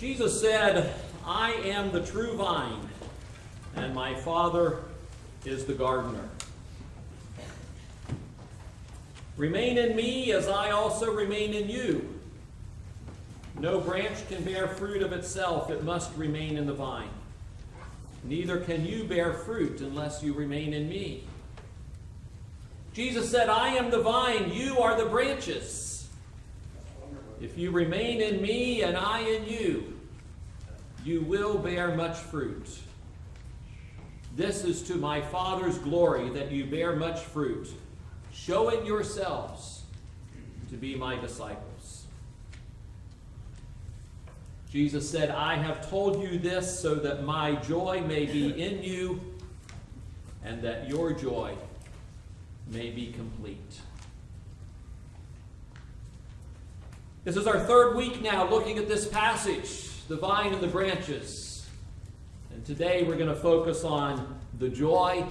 Jesus said, "I am the true vine, and my Father is the gardener. Remain in me as I also remain in you. No branch can bear fruit of itself, it must remain in the vine. Neither can you bear fruit unless you remain in me." Jesus said, "I am the vine, you are the branches. If you remain in me and I in you, you will bear much fruit. This is to my Father's glory that you bear much fruit, showing yourselves to be my disciples." Jesus said, "I have told you this so that my joy may be in you and that your joy may be complete." This is our third week now looking at this passage, the vine and the branches. And today we're going to focus on the joy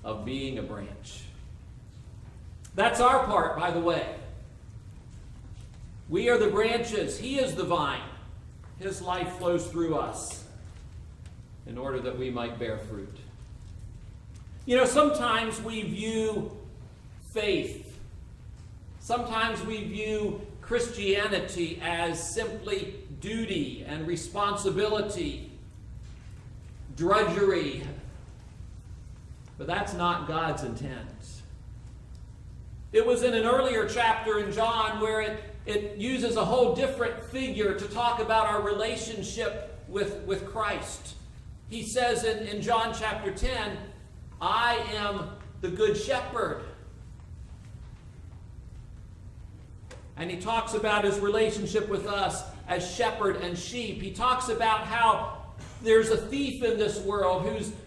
of being a branch. That's our part, by the way. We are the branches. He is the vine. His life flows through us in order that we might bear fruit. You know, sometimes we view faith, sometimes we view Christianity as simply duty and responsibility, drudgery. But that's not God's intent. It was in an earlier chapter in John where it uses a whole different figure to talk about our relationship with Christ. He says in John chapter 10, "I am the good shepherd." And he talks about his relationship with us as shepherd and sheep. He talks about how there's a thief in this world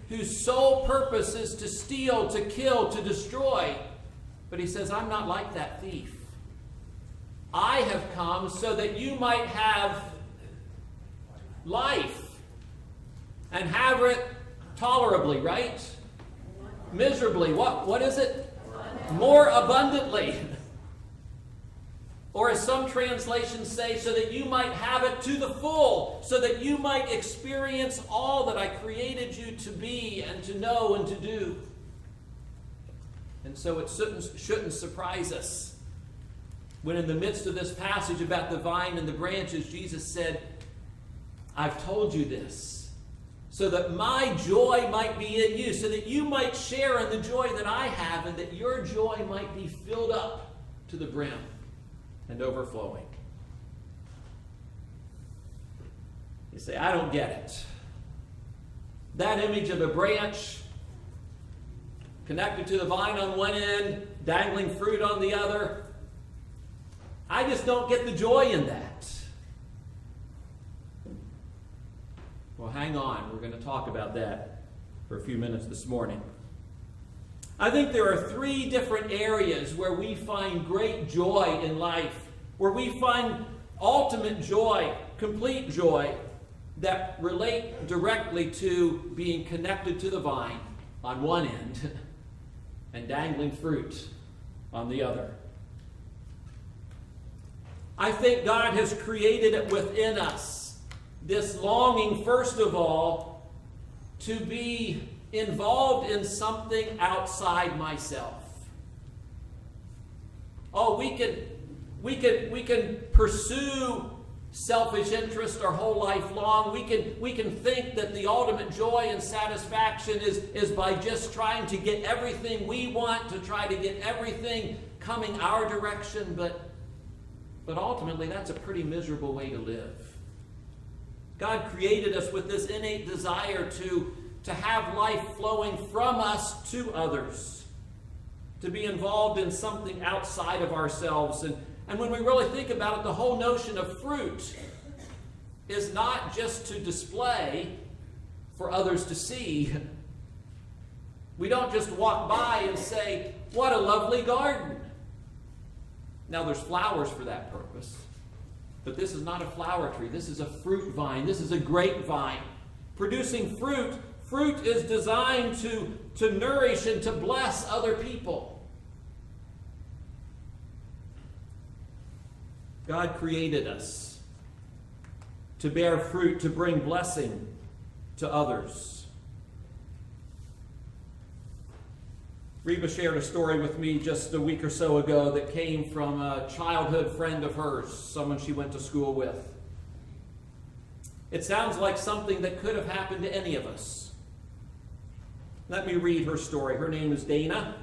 whose sole purpose is to steal, to kill, to destroy. But he says, "I'm not like that thief. I have come so that you might have life and have it tolerably," right? Miserably. What is it? More abundantly. Or as some translations say, so that you might have it to the full, so that you might experience all that I created you to be and to know and to do. And so it shouldn't surprise us when in the midst of this passage about the vine and the branches, Jesus said, "I've told you this so that my joy might be in you, so that you might share in the joy that I have, and that your joy might be filled up to the brim and overflowing." You say, "I don't get it." That image of a branch connected to the vine on one end, dangling fruit on the other, I just don't get the joy in that. Well, hang on. We're going to talk about that for a few minutes this morning. I think there are three different areas where we find great joy in life, where we find ultimate joy, complete joy, that relate directly to being connected to the vine on one end and dangling fruit on the other. I think God has created it within us, this longing, first of all, to be involved in something outside myself. Oh, we can pursue selfish interest our whole life long. We can think that the ultimate joy and satisfaction is by just trying to get everything we want, to try to get everything coming our direction, but ultimately that's a pretty miserable way to live. God created us with this innate desire to have life flowing from us to others, to be involved in something outside of ourselves. And when we really think about it, the whole notion of fruit is not just to display for others to see. We don't just walk by and say, "What a lovely garden." Now, there's flowers for that purpose. But this is not a flower tree. This is a fruit vine. This is a grapevine. Producing fruit. Fruit is designed to nourish and to bless other people. God created us to bear fruit, to bring blessing to others. Reba shared a story with me just a week or so ago that came from a childhood friend of hers, someone she went to school with. It sounds like something that could have happened to any of us. Let me read her story. Her name is Dana,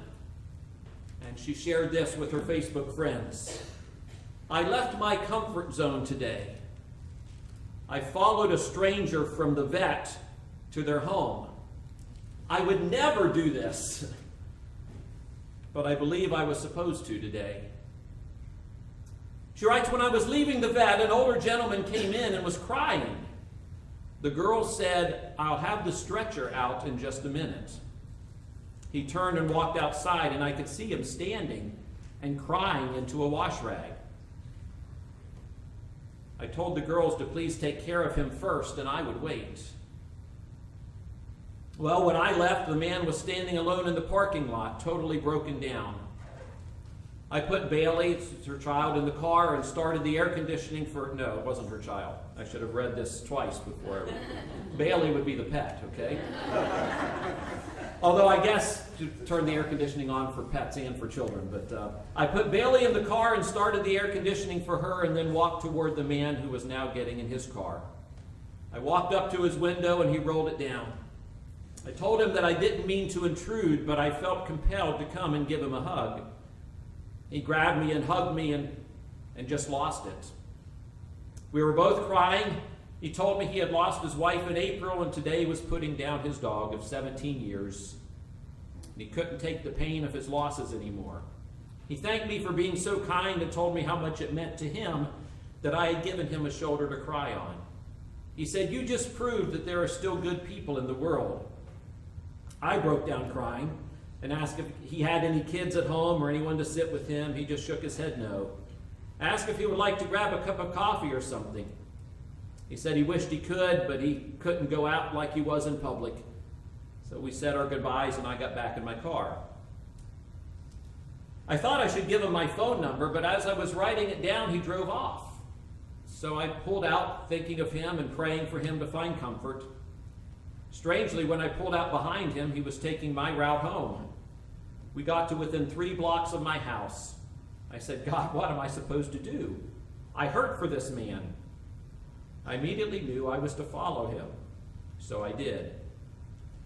and she shared this with her Facebook friends. I left my comfort zone today. I followed a stranger from the vet to their home. I would never do this, but I believe I was supposed to today. She writes, when I was leaving the vet, an older gentleman came in and was crying. The girl said, I'll have the stretcher out in just a minute. He turned and walked outside, and I could see him standing and crying into a wash rag. I told the girls to please take care of him first, and I would wait. Well, when I left, the man was standing alone in the parking lot, totally broken down. I put Bailey, her child, in the car and started the air conditioning for... No, it wasn't her child. I should have read this twice before. Bailey would be the pet, okay? Although I guess to turn the air conditioning on for pets and for children. But I put Bailey in the car and started the air conditioning for her and then walked toward the man who was now getting in his car. I walked up to his window and he rolled it down. I told him that I didn't mean to intrude, but I felt compelled to come and give him a hug. He grabbed me and hugged me and just lost it. We were both crying. He told me he had lost his wife in April and today was putting down his dog of 17 years. He couldn't take the pain of his losses anymore. He thanked me for being so kind and told me how much it meant to him that I had given him a shoulder to cry on. He said, you just proved that there are still good people in the world. I broke down crying and asked if he had any kids at home or anyone to sit with him. He just shook his head no. I asked if he would like to grab a cup of coffee or something. He said he wished he could, but he couldn't go out like he was in public. So we said our goodbyes and I got back in my car. I thought I should give him my phone number, but as I was writing it down, he drove off. So I pulled out, thinking of him and praying for him to find comfort. Strangely, when I pulled out behind him, he was taking my route home. We got to within 3 blocks of my house. I said, God, what am I supposed to do? I hurt for this man. I immediately knew I was to follow him, so I did.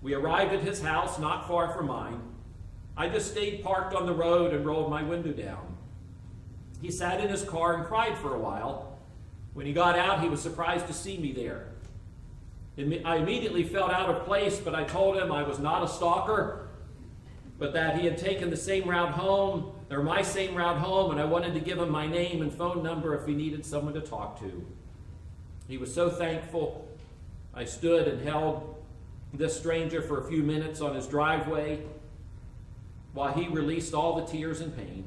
We arrived at his house, not far from mine. I just stayed parked on the road and rolled my window down. He sat in his car and cried for a while. When he got out, he was surprised to see me there. I immediately felt out of place, but I told him I was not a stalker, but that he had taken the same route home, or my same route home, and I wanted to give him my name and phone number if he needed someone to talk to. He was so thankful. I stood and held this stranger for a few minutes on his driveway while he released all the tears and pain.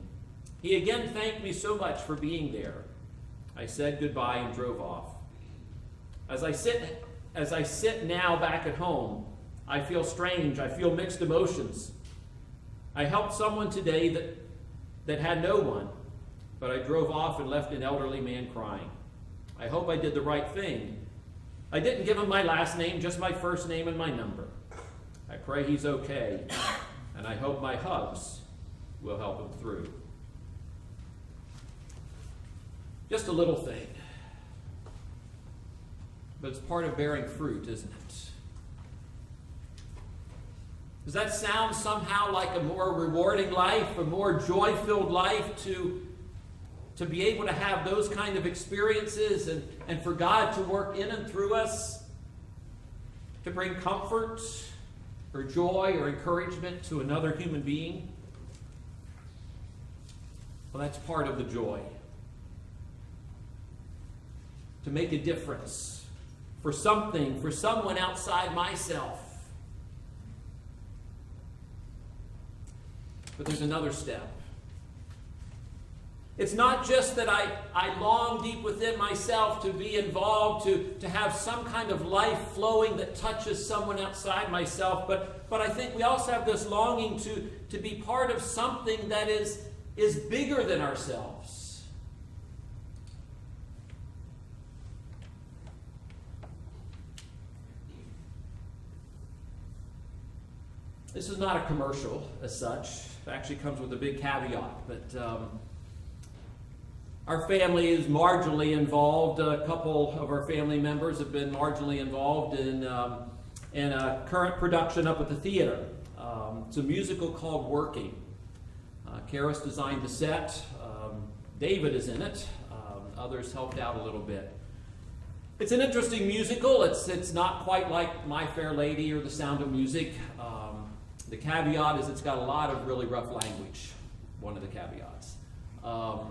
He again thanked me so much for being there. I said goodbye and drove off. As I sit now back at home, I feel strange. I feel mixed emotions. I helped someone today that had no one, but I drove off and left an elderly man crying. I hope I did the right thing. I didn't give him my last name, just my first name and my number. I pray he's okay, and I hope my hugs will help him through. Just a little thing. But it's part of bearing fruit, isn't it? Does that sound somehow like a more rewarding life, a more joy-filled life to be able to have those kind of experiences and for God to work in and through us to bring comfort or joy or encouragement to another human being? Well, that's part of the joy. To make a difference for something, for someone outside myself. But there's another step. It's not just that I long deep within myself to be involved, to have some kind of life flowing that touches someone outside myself, but I think we also have this longing to be part of something that is bigger than ourselves. This is not a commercial as such. It actually comes with a big caveat. But our family is marginally involved. A couple of our family members have been marginally involved in a current production up at the theater. It's a musical called Working. Karis designed the set. David is in it. Others helped out a little bit. It's an interesting musical. It's not quite like My Fair Lady or The Sound of Music. The caveat is it's got a lot of really rough language. One of the caveats. But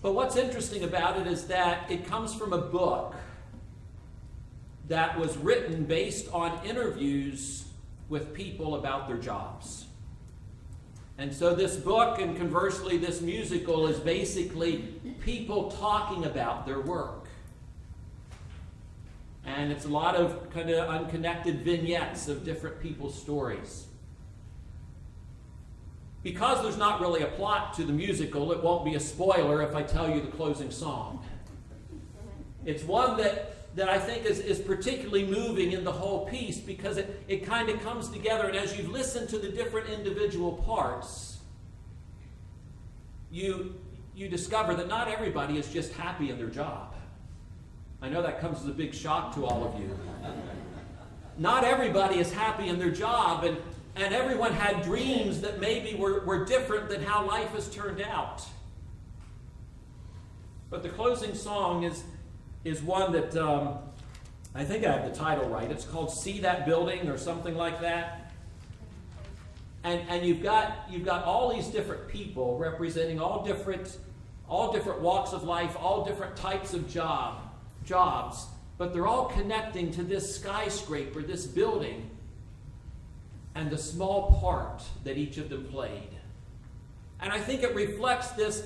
what's interesting about it is that it comes from a book that was written based on interviews with people about their jobs. And so this book, and conversely this musical, is basically people talking about their work. And it's a lot of kind of unconnected vignettes of different people's stories. Because there's not really a plot to the musical, it won't be a spoiler if I tell you the closing song. It's one that I think is particularly moving in the whole piece, because it kind of comes together, and as you've listened to the different individual parts, you discover that not everybody is just happy in their job. I know that comes as a big shock to all of you. Not everybody is happy in their job, and everyone had dreams that maybe were different than how life has turned out. But the closing song is one that I think I have the title right. It's called "See That Building" or something like that. And you've got all these different people representing all different walks of life, all different types of jobs, but they're all connecting to this skyscraper, this building, and the small part that each of them played. And I think it reflects this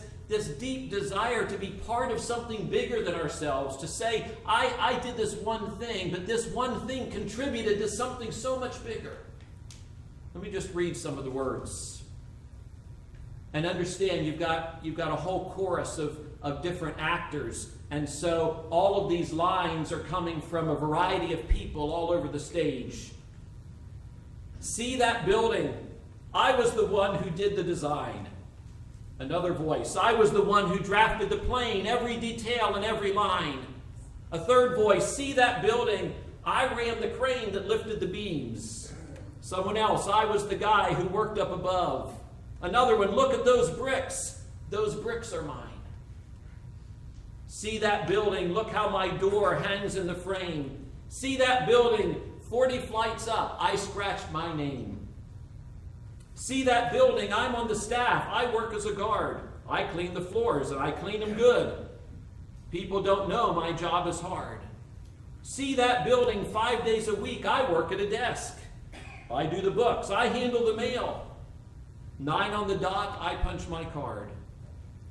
deep desire to be part of something bigger than ourselves, to say, I did this one thing, but this one thing contributed to something so much bigger. Let me just read some of the words. And understand, you've got a whole chorus of different actors, and so all of these lines are coming from a variety of people all over the stage. See that building? I was the one who did the design. Another voice. I was the one who drafted the plane, every detail and every line. A third voice. See that building? I ran the crane that lifted the beams. Someone else. I was the guy who worked up above. Another one. Look at those bricks. Those bricks are mine. See that building? Look how my door hangs in the frame. See that building? 40 flights up, I scratched my name. See that building? I'm on the staff. I work as a guard. I clean the floors, and I clean them good. People don't know my job is hard. See that building? 5 days a week, I work at a desk. I do the books. I handle the mail. 9 on the dot, I punch my card.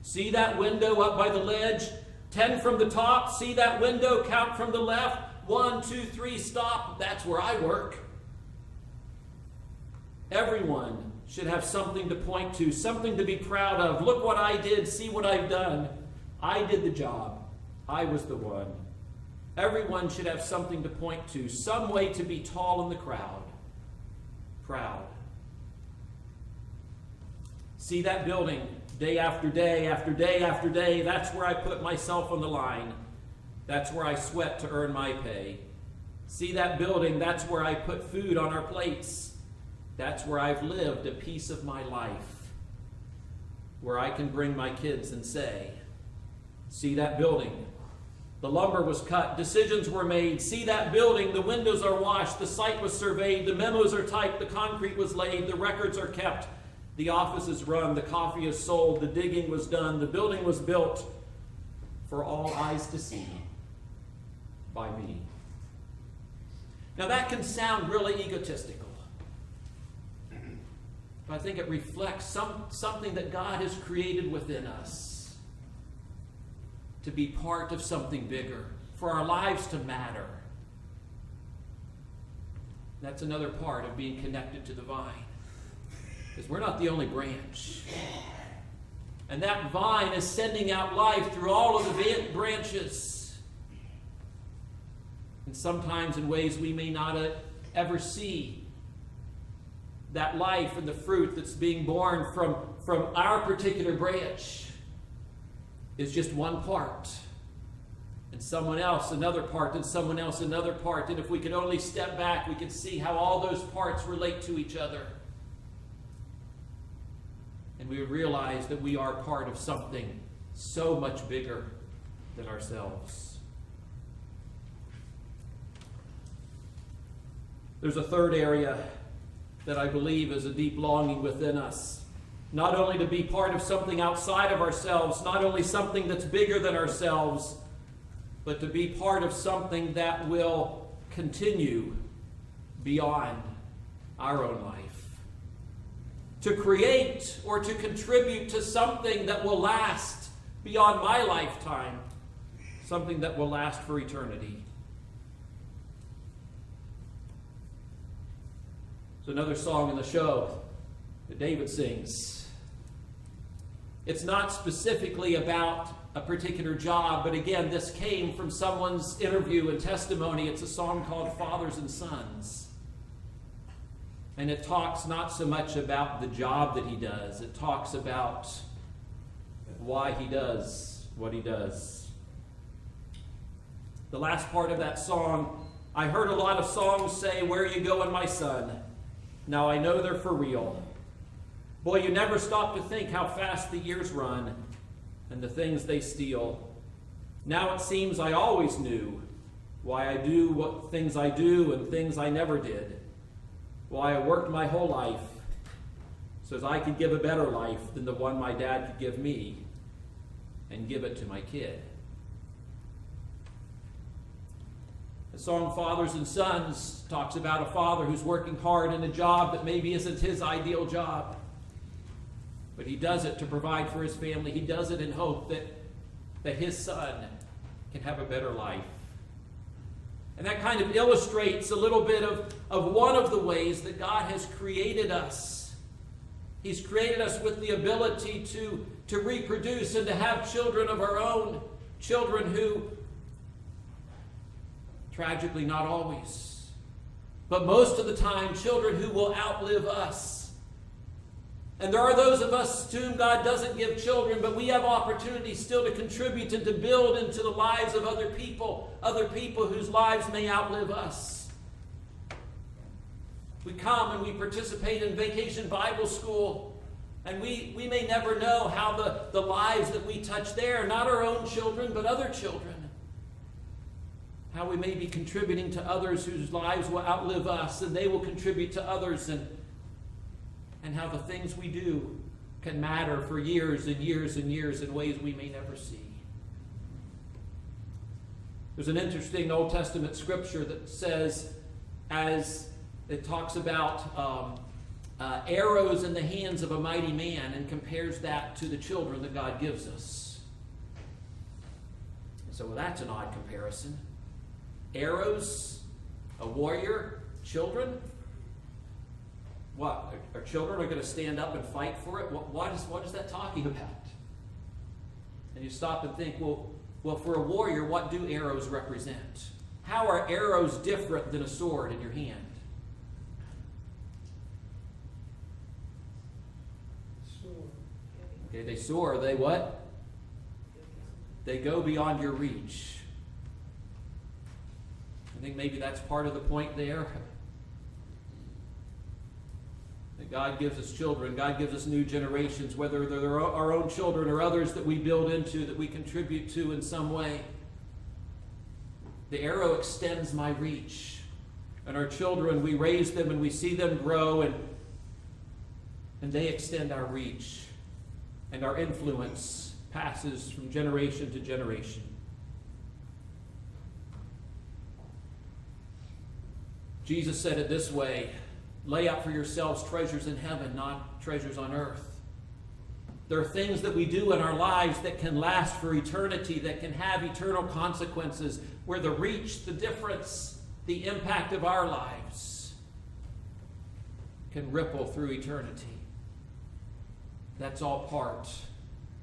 See that window up by the ledge? 10 from the top. See that window? Count from the left. 1, 2, 3, stop. That's where I work. Everyone should have something to point to, something to be proud of. Look what I did. See what I've done. I did the job. I was the one. Everyone should have something to point to, some way to be tall in the crowd. Proud. See that building day after day after day after day. That's where I put myself on the line. That's where I sweat to earn my pay. See that building? That's where I put food on our plates. That's where I've lived a piece of my life, where I can bring my kids and say, see that building? The lumber was cut. Decisions were made. See that building? The windows are washed. The site was surveyed. The memos are typed. The concrete was laid. The records are kept. The office is run. The coffee is sold. The digging was done. The building was built for all eyes to see by me. Now that can sound really egotistical, but I think it reflects something that God has created within us to be part of something bigger, for our lives to matter. That's another part of being connected to the vine, because we're not the only branch. And that vine is sending out life through all of the branches. And sometimes in ways we may not ever see that life and the fruit that's being born from our particular branch is just one part, and someone else another part, and someone else another part. And if we could only step back, we could see how all those parts relate to each other. And we would realize that we are part of something so much bigger than ourselves. There's a third area that I believe is a deep longing within us. Not only to be part of something outside of ourselves, not only something that's bigger than ourselves, but to be part of something that will continue beyond our own life. To create or to contribute to something that will last beyond my lifetime, something that will last for eternity. There's another song in the show that David sings. It's not specifically about a particular job, but again, this came from someone's interview and testimony. It's a song called Fathers and Sons. And it talks not so much about the job that he does. It talks about why he does what he does. The last part of that song, I heard a lot of songs say, "Where are you going, my son?" Now I know they're for real. Boy, you never stop to think how fast the years run and the things they steal. Now it seems I always knew why I do what things I do and things I never did. Why I worked my whole life so as I could give a better life than the one my dad could give me and give it to my kid. The song Fathers and Sons talks about a father who's working hard in a job that maybe isn't his ideal job. But he does it to provide for his family. He does it in hope that his son can have a better life. And that kind of illustrates a little bit of one of the ways that God has created us. He's created us with the ability to reproduce and to have children of our own. Children who, tragically not always, but most of the time, children who will outlive us. And there are those of us to whom God doesn't give children, but we have opportunities still to contribute and to build into the lives of other people whose lives may outlive us. We come and we participate in Vacation Bible School, and we may never know how the lives that we touch there, not our own children, but other children, how we may be contributing to others whose lives will outlive us, and they will contribute to others, and how the things we do can matter for years and years and years in ways we may never see. There's an interesting Old Testament scripture that says, as it talks about arrows in the hands of a mighty man, and compares that to the children that God gives us. So that's an odd comparison. Arrows, a warrior, children. What? Our children are going to stand up and fight for it? What is that talking about? And you stop and think, well, for a warrior, what do arrows represent? How are arrows different than a sword in your hand? Okay, they soar. They what? They go beyond your reach. I think maybe that's part of the point there. That God gives us children. God gives us new generations, whether they're our own children or others that we build into, that we contribute to in some way. The arrow extends my reach. And our children, we raise them and we see them grow, and they extend our reach. And our influence passes from generation to generation. Jesus said it this way: lay up for yourselves treasures in heaven, not treasures on earth. There are things that we do in our lives that can last for eternity, that can have eternal consequences, where the reach, the difference, the impact of our lives can ripple through eternity. That's all part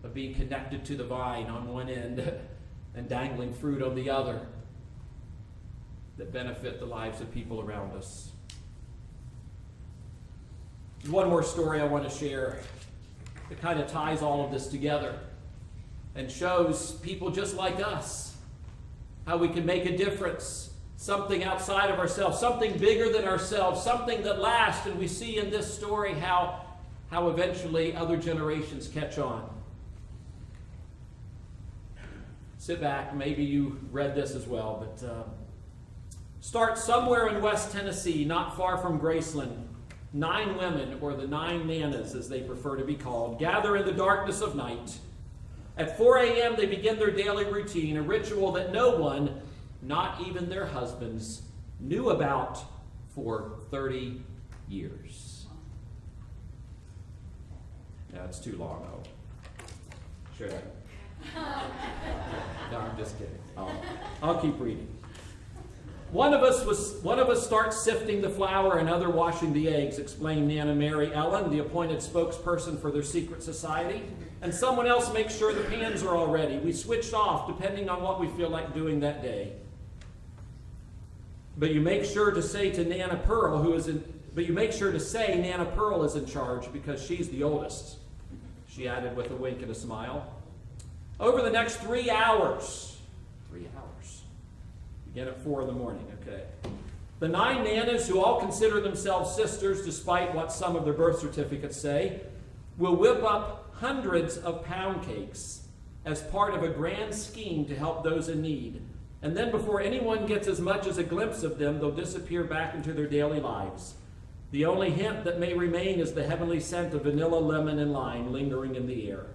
of being connected to the vine on one end and dangling fruit on the other that benefit the lives of people around us. One more story I want to share that kind of ties all of this together and shows people just like us how we can make a difference, something outside of ourselves, something bigger than ourselves, something that lasts. And we see in this story how eventually other generations catch on. Sit back, maybe you read this as well, but start somewhere in West Tennessee, not far from Graceland. 9 women, or the 9 nanas as they prefer to be called, gather in the darkness of night. At 4 a.m. they begin their daily routine, a ritual that no one, not even their husbands, knew about for 30 years. Yeah, it's too long, though. Sure. No, I'm just kidding. I'll keep reading. One of us starts sifting the flour and other washing the eggs, explained Nana Mary Ellen, the appointed spokesperson for their secret society. And someone else makes sure the pans are all ready. We switched off depending on what we feel like doing that day. But you make sure to say Nana Pearl is in charge because she's the oldest, she added with a wink and a smile. Over the next 3 hours, begin at 4 in the morning, okay. The 9 nanas, who all consider themselves sisters despite what some of their birth certificates say, will whip up hundreds of pound cakes as part of a grand scheme to help those in need. And then before anyone gets as much as a glimpse of them, they'll disappear back into their daily lives. The only hint that may remain is the heavenly scent of vanilla, lemon, and lime lingering in the air.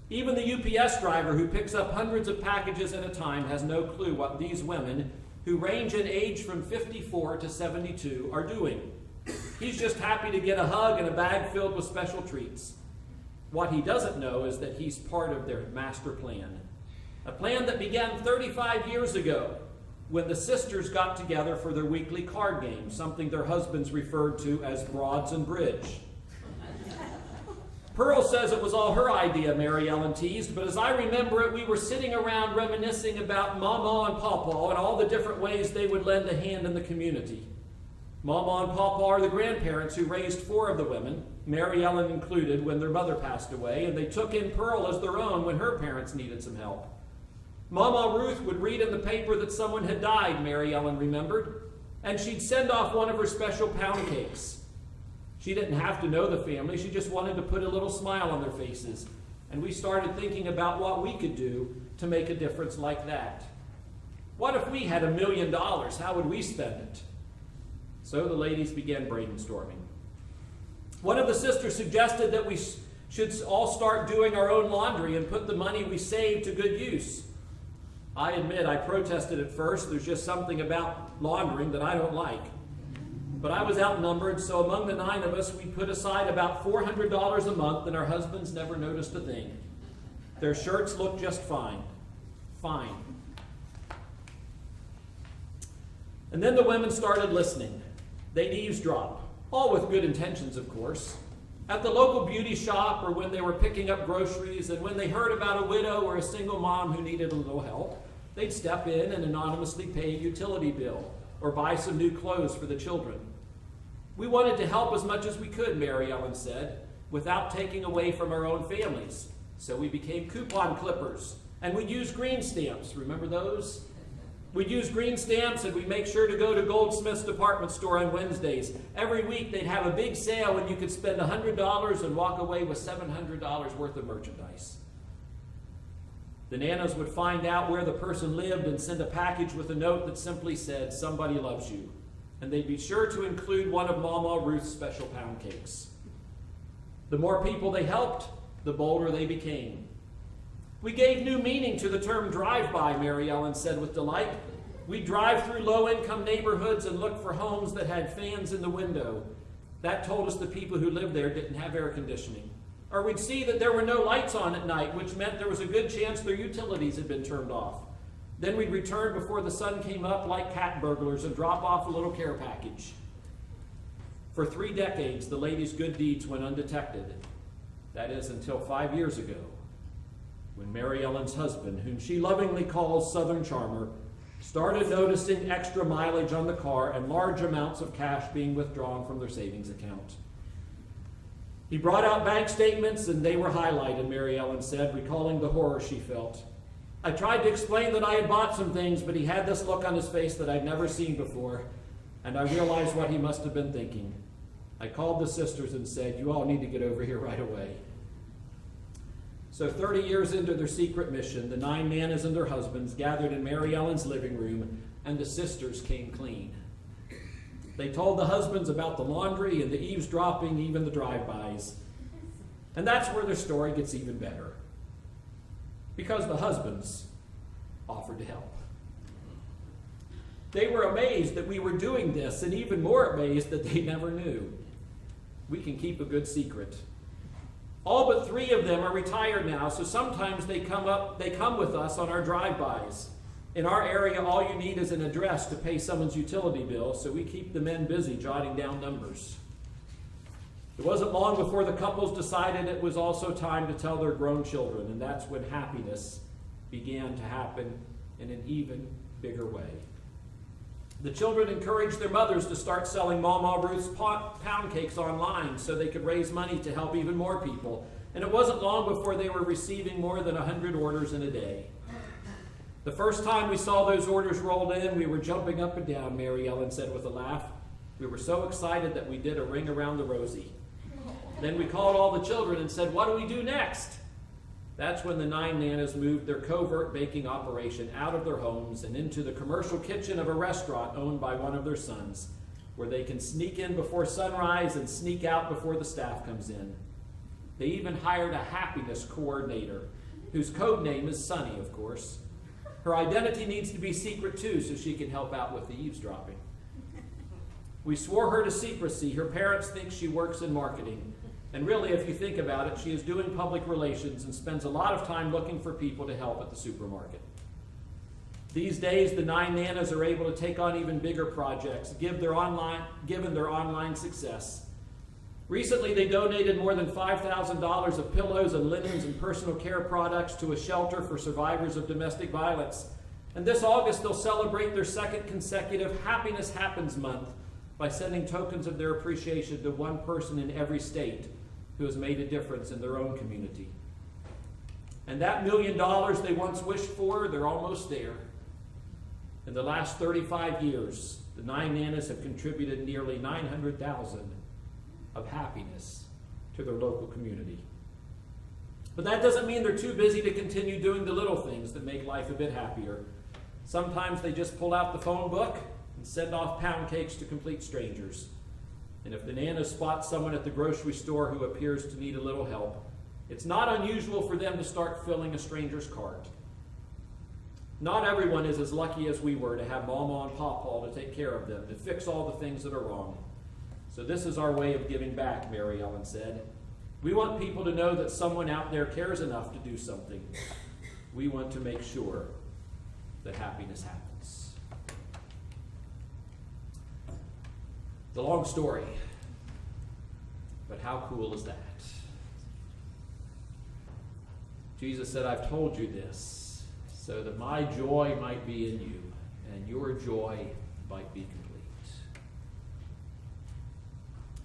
Even the UPS driver who picks up hundreds of packages at a time has no clue what these women, who range in age from 54 to 72, are doing. He's just happy to get a hug and a bag filled with special treats. What he doesn't know is that he's part of their master plan. A plan that began 35 years ago when the sisters got together for their weekly card game, something their husbands referred to as broads and bridge. Pearl says it was all her idea, Mary Ellen teased, but as I remember it, we were sitting around reminiscing about Mama and Pawpaw and all the different ways they would lend a hand in the community. Mama and Pawpaw are the grandparents who raised 4 of the women, Mary Ellen included, when their mother passed away, and they took in Pearl as their own when her parents needed some help. Mama Ruth would read in the paper that someone had died, Mary Ellen remembered, and she'd send off one of her special pound cakes. She didn't have to know the family. She just wanted to put a little smile on their faces. And we started thinking about what we could do to make a difference like that. What if we had $1 million? How would we spend it? So the ladies began brainstorming. One of the sisters suggested that we should all start doing our own laundry and put the money we saved to good use. I admit I protested at first. There's just something about laundering that I don't like. But I was outnumbered, so among the 9 of us, we put aside about $400 a month, and our husbands never noticed a thing. Their shirts looked just fine. Fine. And then the women started listening. They'd eavesdrop, all with good intentions, of course. At the local beauty shop, or when they were picking up groceries, and when they heard about a widow or a single mom who needed a little help, they'd step in and anonymously pay a utility bill, or buy some new clothes for the children. We wanted to help as much as we could, Mary Ellen said, without taking away from our own families. So we became coupon clippers, and we'd use green stamps. Remember those? We'd use green stamps, and we'd make sure to go to Goldsmith's department store on Wednesdays. Every week they'd have a big sale, and you could spend $100 and walk away with $700 worth of merchandise. The nanas would find out where the person lived and send a package with a note that simply said, "Somebody loves you." And they'd be sure to include one of Mama Ruth's special pound cakes. The more people they helped, the bolder they became. We gave new meaning to the term drive-by, Mary Ellen said with delight. We'd drive through low-income neighborhoods and look for homes that had fans in the window. That told us the people who lived there didn't have air conditioning. Or we'd see that there were no lights on at night, which meant there was a good chance their utilities had been turned off. Then we'd return before the sun came up like cat burglars and drop off a little care package. For 3 decades, the ladies' good deeds went undetected. That is, until 5 years ago, when Mary Ellen's husband, whom she lovingly calls Southern Charmer, started noticing extra mileage on the car and large amounts of cash being withdrawn from their savings account. He brought out bank statements, and they were highlighted, Mary Ellen said, recalling the horror she felt. I tried to explain that I had bought some things, but he had this look on his face that I'd never seen before, and I realized what he must have been thinking. I called the sisters and said, you all need to get over here right away. So 30 years into their secret mission, the 9 Nanas and their husbands gathered in Mary Ellen's living room, and the sisters came clean. They told the husbands about the laundry and the eavesdropping, even the drive-bys. And that's where their story gets even better. Because the husbands offered to help. They were amazed that we were doing this, and even more amazed that they never knew. We can keep a good secret. All but 3 of them are retired now, so sometimes they come with us on our drive-bys. In our area, all you need is an address to pay someone's utility bill, so we keep the men busy jotting down numbers. It wasn't long before the couples decided it was also time to tell their grown children, and that's when happiness began to happen in an even bigger way. The children encouraged their mothers to start selling Mama Ruth's pound cakes online so they could raise money to help even more people. And it wasn't long before they were receiving more than 100 orders in a day. The first time we saw those orders rolled in, we were jumping up and down, Mary Ellen said with a laugh. We were so excited that we did a ring around the rosy. Then we called all the children and said, what do we do next? That's when the 9 Nanas moved their covert baking operation out of their homes and into the commercial kitchen of a restaurant owned by one of their sons, where they can sneak in before sunrise and sneak out before the staff comes in. They even hired a happiness coordinator, whose code name is Sunny, of course. Her identity needs to be secret too, so she can help out with the eavesdropping. We swore her to secrecy. Her parents think she works in marketing. And really, if you think about it, she is doing public relations and spends a lot of time looking for people to help at the supermarket. These days, the 9 Nanas are able to take on even bigger projects, given their online success. Recently, they donated more than $5,000 of pillows and linens and personal care products to a shelter for survivors of domestic violence. And this August, they'll celebrate their 2nd consecutive Happiness Happens month by sending tokens of their appreciation to one person in every state who has made a difference in their own community. And that $1 million they once wished for, they're almost there. In the last 35 years, the 9 Nanas have contributed nearly $900,000 of happiness to their local community. But that doesn't mean they're too busy to continue doing the little things that make life a bit happier. Sometimes they just pull out the phone book and send off pound cakes to complete strangers. And if the Nanas spot someone at the grocery store who appears to need a little help, it's not unusual for them to start filling a stranger's cart. Not everyone is as lucky as we were to have Mama and Pawpaw to take care of them, to fix all the things that are wrong. So this is our way of giving back, Mary Ellen said. We want people to know that someone out there cares enough to do something. We want to make sure that happiness happens. It's a long story, but how cool is that? Jesus said, I've told you this so that my joy might be in you and your joy might be complete.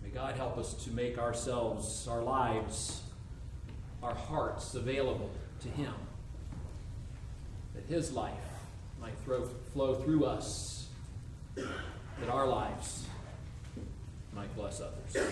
May God help us to make ourselves, our lives, our hearts available to Him, that His life might flow through us, that our lives might bless others.